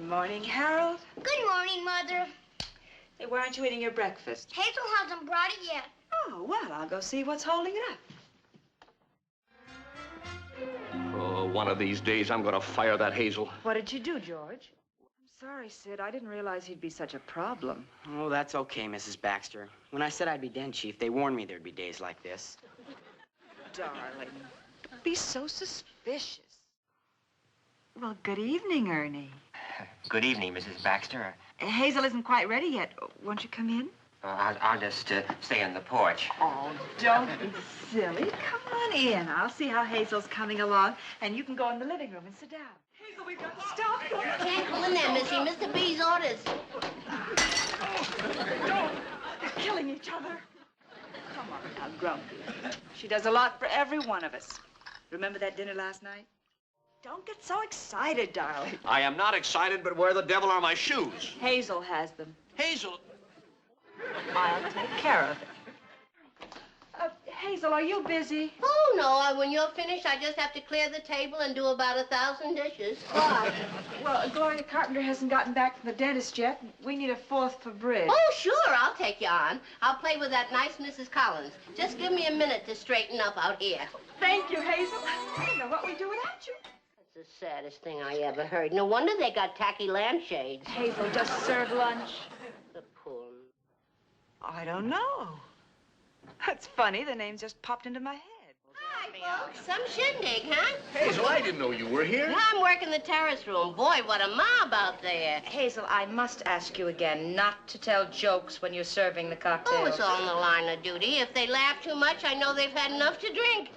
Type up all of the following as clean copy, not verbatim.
Good morning, Harold. Good morning, Mother. Hey, why aren't you eating your breakfast? Hazel hasn't brought it yet. Oh, well, I'll go see what's holding it up. Oh, one of these days I'm gonna fire that Hazel. What did you do, George? I'm sorry, Sid. I didn't realize he'd be such a problem. Oh, that's okay, Mrs. Baxter. When I said I'd be den chief, they warned me there'd be days like this. Darling, don't be so suspicious. Well, good evening, Ernie. Good evening, Mrs. Baxter. Hazel isn't quite ready yet. Won't you come in? I'll just stay on the porch. Oh, don't be silly. Come on in. I'll see how Hazel's coming along, and you can go in the living room and sit down. Hazel, we've got to stop. Can't go in there, Missy. Mr. B's orders. They're killing each other. Come on now, Grumpy. She does a lot for every one of us. Remember that dinner last night? Don't get so excited, darling. I am not excited, but where the devil are my shoes? Hazel has them. Hazel. I'll take care of it. Hazel, are you busy? Oh, no. When you're finished, I just have to clear the table and do about 1,000 dishes. Why? Well, Gloria Carpenter hasn't gotten back from the dentist yet. We need a fourth for bridge. Oh, sure. I'll take you on. I'll play with that nice Mrs. Collins. Just give me a minute to straighten up out here. Thank you, Hazel. I don't know what we'd do without you. That's the saddest thing I ever heard. No wonder they got tacky lampshades. Hazel just served lunch. The poor... I don't know. That's funny. The name just popped into my head. Hi, folks. Some shindig, huh? Hazel, I didn't know you were here. I'm working the terrace room. Boy, what a mob out there. Hazel, I must ask you again not to tell jokes when you're serving the cocktails. Oh, it's all in the line of duty. If they laugh too much, I know they've had enough to drink.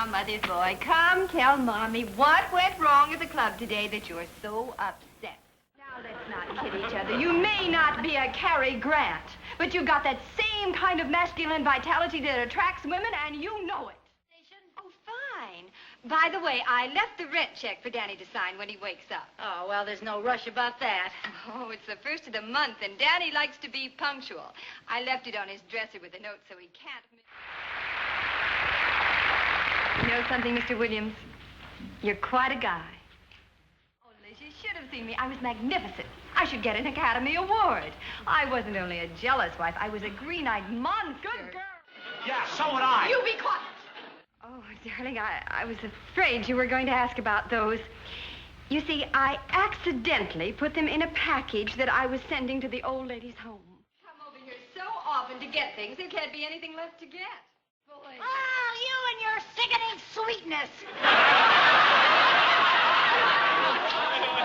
Mother's boy, come tell Mommy what went wrong at the club today that you're so upset. Now, let's not kid each other. You may not be a Cary Grant, but you've got that same kind of masculine vitality that attracts women, and you know it. Oh, fine. By the way, I left the rent check for Danny to sign when he wakes up. Oh, well, there's no rush about that. Oh, it's the first of the month, and Danny likes to be punctual. I left it on his dresser with a note so he can't miss. You know something, Mr. Williams? You're quite a guy. Oh, Liz, you should have seen me. I was magnificent. I should get an Academy Award. I wasn't only a jealous wife. I was a green-eyed monster. Good girl. Yeah, so would I. You be quiet. Oh, darling, I was afraid you were going to ask about those. You see, I accidentally put them in a package that I was sending to the old lady's home. Come over here so often to get things, there can't be anything left to get. Boy. Oh, you and your sickening sweetness.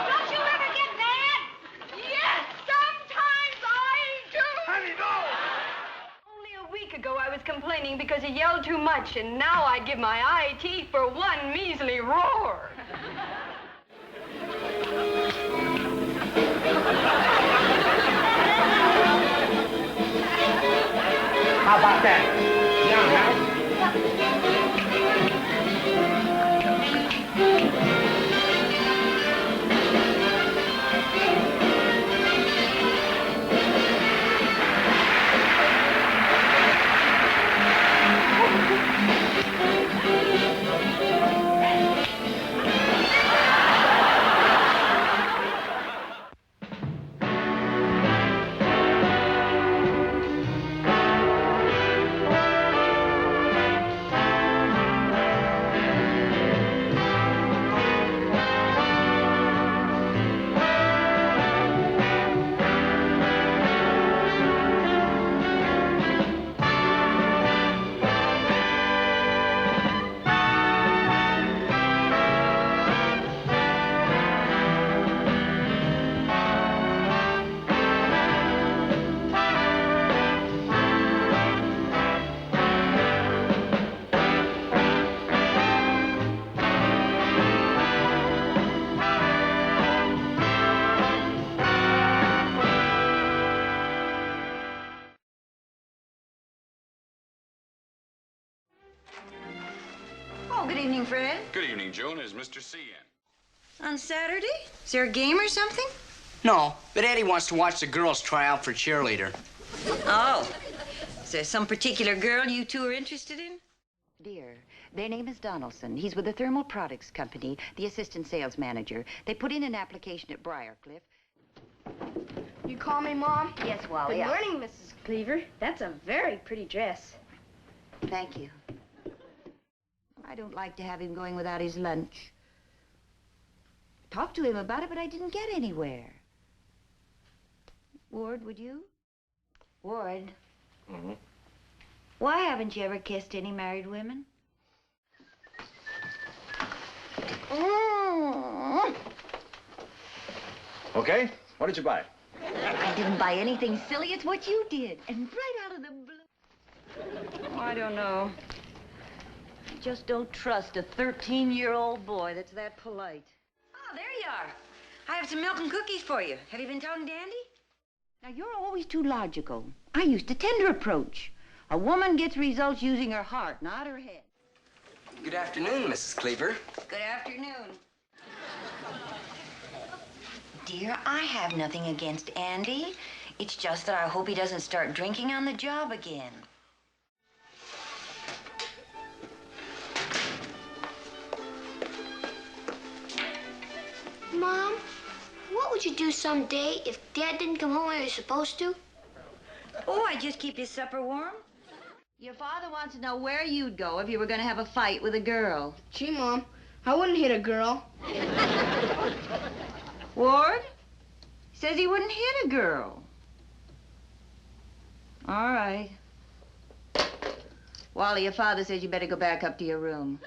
Don't you ever get mad? Yes, sometimes I do. Honey, no! Only a week ago, I was complaining because he yelled too much, and now I give my eye teeth for one measly roar. How about that? Young, huh? morning, June. Is Mr. C in? On Saturday? Is there a game or something? No, but Eddie wants to watch the girls try out for cheerleader. Oh. Is there some particular girl you two are interested in? Dear, their name is Donaldson. He's with the Thermal Products Company, the assistant sales manager. They put in an application at Briarcliff. You call me Mom? Yes, Wally. Good morning, Mrs. Cleaver. That's a very pretty dress. Thank you. I don't like to have him going without his lunch. Talked to him about it, but I didn't get anywhere. Ward, would you? Ward? Mm-hmm. Why haven't you ever kissed any married women? Okay, what did you buy? I didn't buy anything silly. It's what you did. And right out of the blue. Oh, I don't know. I just don't trust a 13-year-old boy that's that polite. Oh, there you are. I have some milk and cookies for you. Have you been talking to Andy? Now, you're always too logical. I used a tender approach. A woman gets results using her heart, not her head. Good afternoon, Mrs. Cleaver. Good afternoon. Dear, I have nothing against Andy. It's just that I hope he doesn't start drinking on the job again. Mom, what would you do someday if Dad didn't come home when he was supposed to? Oh, I just keep your supper warm. Your father wants to know where you'd go if you were going to have a fight with a girl. Gee, Mom, I wouldn't hit a girl. Ward? Says he wouldn't hit a girl. All right. Wally, your father says you better go back up to your room.